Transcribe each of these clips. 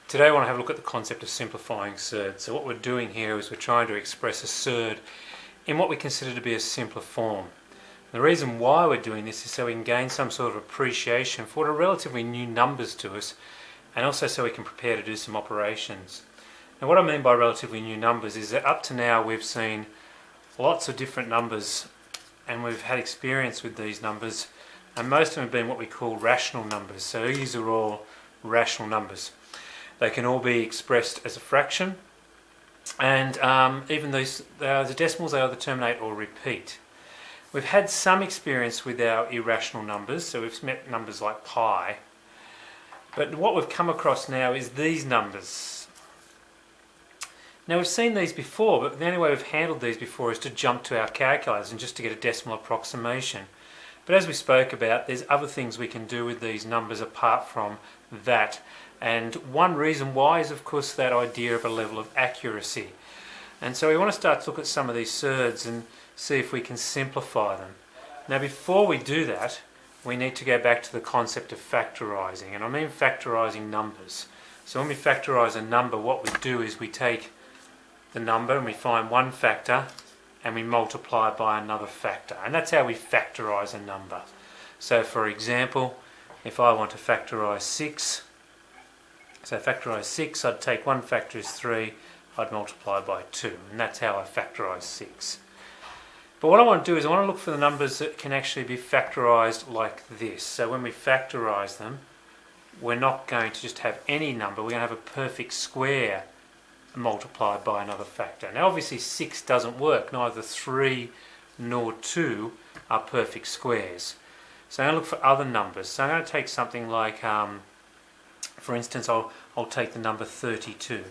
Today I want to have a look at the concept of simplifying surds. So what we're doing here is we're trying to express a surd in what we consider to be a simpler form. The reason why we're doing this is so we can gain some sort of appreciation for what are relatively new numbers to us, and also so we can prepare to do some operations. Now what I mean by relatively new numbers is that up to now we've seen lots of different numbers and we've had experience with these numbers, and most of them have been what we call rational numbers. So these are all rational numbers. They can all be expressed as a fraction, and even those, the decimals, they either terminate or repeat. We've had some experience with our irrational numbers, so we've met numbers like pi, but what we've come across now is these numbers. Now we've seen these before, but the only way we've handled these before is to jump to our calculators and just to get a decimal approximation. But as we spoke about, there's other things we can do with these numbers apart from that. And one reason why is, of course, that idea of a level of accuracy. And so we want to start to look at some of these surds and see if we can simplify them. Now before we do that, we need to go back to the concept of factorising. And I mean factorising numbers. So when we factorise a number, what we do is we take the number and we find one factor and we multiply by another factor. And that's how we factorise a number. So for example, if I want to factorise 6, so factorise 6, I'd take one factor is 3, I'd multiply by 2, and that's how I factorise 6. But what I want to do is I want to look for the numbers that can actually be factorised like this. So when we factorise them, we're not going to just have any number, we're going to have a perfect square multiplied by another factor. Now obviously 6 doesn't work, neither 3 nor 2 are perfect squares. So I'm going to look for other numbers. So I'm going to take something like, for instance, I'll take the number 32.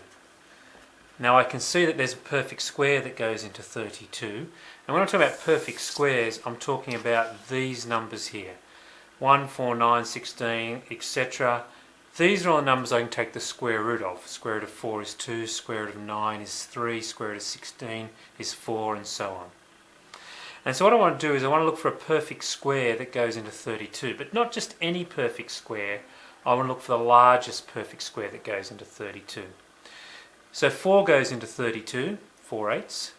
Now I can see that there's a perfect square that goes into 32. And when I'm talking about perfect squares, I'm talking about these numbers here. 1, 4, 9, 16, etc. These are all the numbers I can take the square root of. Square root of 4 is 2, square root of 9 is 3, square root of 16 is 4, and so on. And so what I want to do is I want to look for a perfect square that goes into 32, but not just any perfect square. I want to look for the largest perfect square that goes into 32. So 4 goes into 32, 4/8,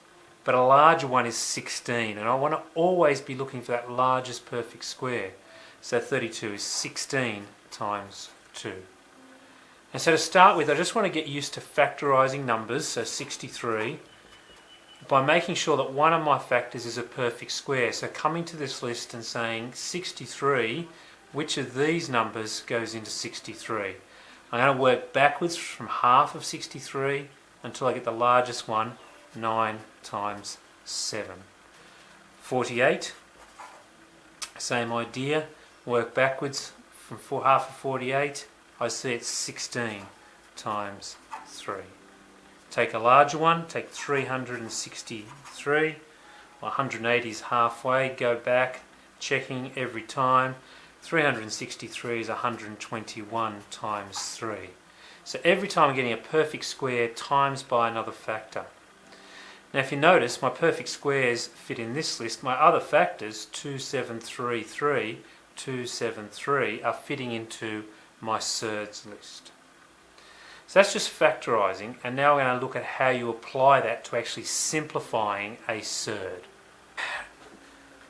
but a larger one is 16, and I want to always be looking for that largest perfect square. So 32 is 16 times 2. And so to start with, I just want to get used to factorising numbers, so 63, by making sure that one of my factors is a perfect square. So coming to this list and saying 63, which of these numbers goes into 63? I'm going to work backwards from half of 63 until I get the largest one, 9 times 7. 48, same idea, work backwards from half of 48, I see it's 16 times 3. Take a larger one, take 363, 180 is halfway, go back, checking every time. 363 is 121 times 3. So every time I'm getting a perfect square times by another factor. Now if you notice, my perfect squares fit in this list. My other factors, 2733, 273, are fitting into my surds list. So that's just factorising, and now we're going to look at how you apply that to actually simplifying a surd.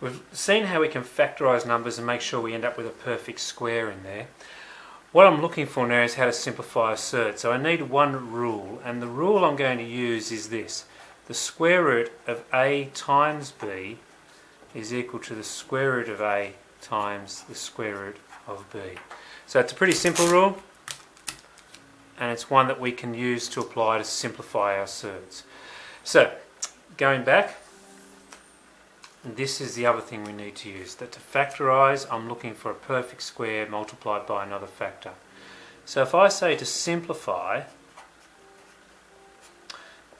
We've seen how we can factorise numbers and make sure we end up with a perfect square in there. What I'm looking for now is how to simplify a surd. So I need one rule, and the rule I'm going to use is this. The square root of a times b is equal to the square root of a times the square root of b. So it's a pretty simple rule, and it's one that we can use to apply to simplify our surds. So going back, this is the other thing we need to use, that to factorise I'm looking for a perfect square multiplied by another factor. So if I say to simplify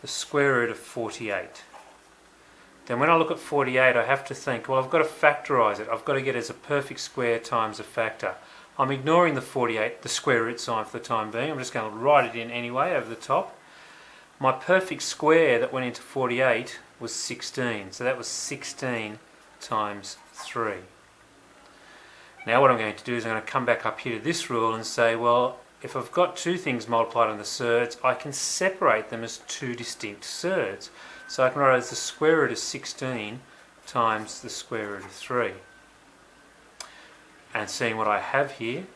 the square root of 48, then when I look at 48 I have to think, well, I've got to factorise it, I've got to get it as a perfect square times a factor. I'm ignoring the 48, the square root sign for the time being, I'm just going to write it in anyway over the top. My perfect square that went into 48 was 16, so that was 16 times 3. Now what I'm going to do is I'm going to come back up here to this rule and say, well, if I've got two things multiplied on the surds, I can separate them as two distinct surds. So I can write it as the square root of 16 times the square root of 3. And seeing what I have here,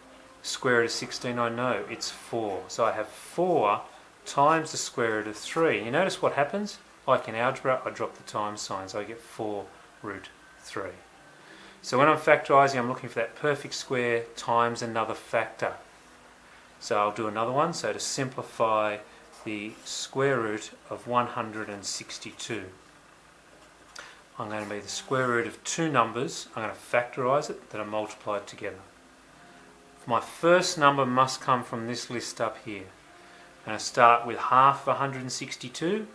square root of 16, I know it's 4. So I have 4 times the square root of 3. You notice what happens? Like in algebra, I drop the times sign, so I get 4 root 3. So when I'm factorising, I'm looking for that perfect square times another factor. So I'll do another one. So to simplify the square root of 162, I'm going to be the square root of two numbers. I'm going to factorise it that are multiplied together. My first number must come from this list up here. I'm going to start with half of 162.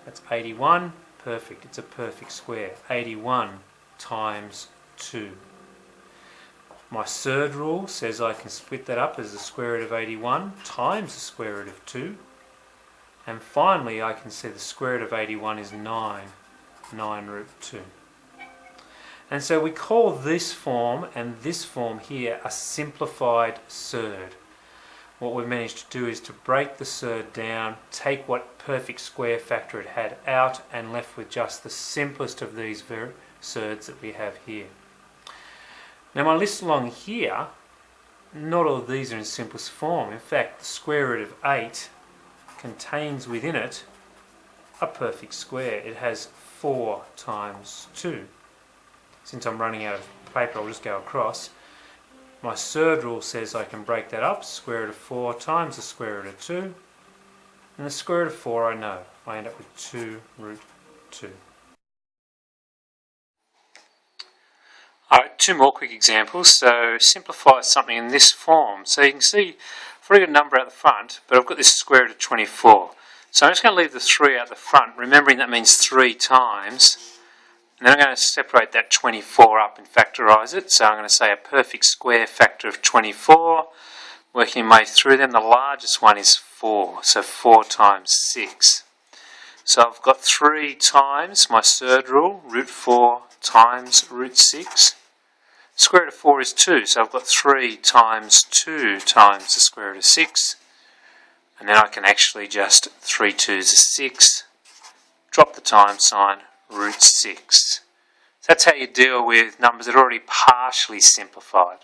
That's 81. Perfect. It's a perfect square. 81 times 2. My surd rule says I can split that up as the square root of 81 times the square root of 2. And finally I can see the square root of 81 is 9 root 2. And so we call this form and this form here a simplified surd. What we've managed to do is to break the surd down, take what perfect square factor it had out, and left with just the simplest of these surds that we have here. Now my list along here, not all of these are in simplest form. In fact, the square root of 8 contains within it a perfect square. It has 4 times 2. Since I'm running out of paper, I'll just go across. My surd rule says I can break that up. Square root of 4 times the square root of 2. And the square root of 4 I know. I end up with 2 root 2. Alright, two more quick examples. So simplify something in this form. So you can see I've already got a number out the front, but I've got this square root of 24. So I'm just going to leave the 3 out the front, remembering that means 3 times. And then I'm going to separate that 24 up and factorise it. So I'm going to say a perfect square factor of 24. Working my way through them, the largest one is 4. So 4 times 6. So I've got 3 times my surd rule, root 4 times root 6. Square root of 4 is 2, so I've got 3 times 2 times the square root of 6. And then I can actually just 3 2s is 6. Drop the times sign, root 6. So that's how you deal with numbers that are already partially simplified.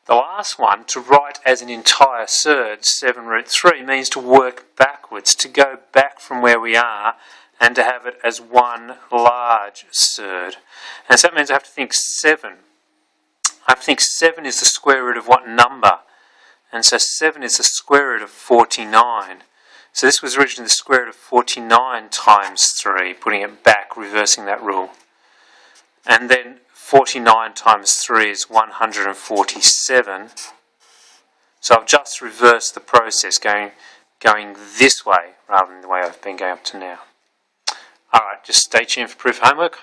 The last one, to write as an entire surd, 7 root 3, means to work backwards, to go back from where we are and to have it as one large surd. And so that means I have to think 7. I have to think 7 is the square root of what number? And so 7 is the square root of 49. So this was originally the square root of 49 times 3, putting it back, reversing that rule. And then 49 times 3 is 147. So I've just reversed the process, going this way rather than the way I've been going up to now. Alright, just stay tuned for proof homework.